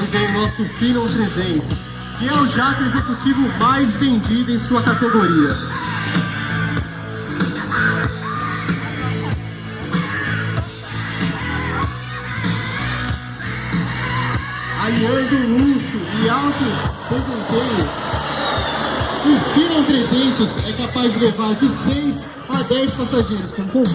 Aí vem o nosso Phenom 300, que é o jato executivo mais vendido em sua categoria. Aliando luxo e alto desempenho, o Phenom 300 é capaz de levar de 6 a 10 passageiros com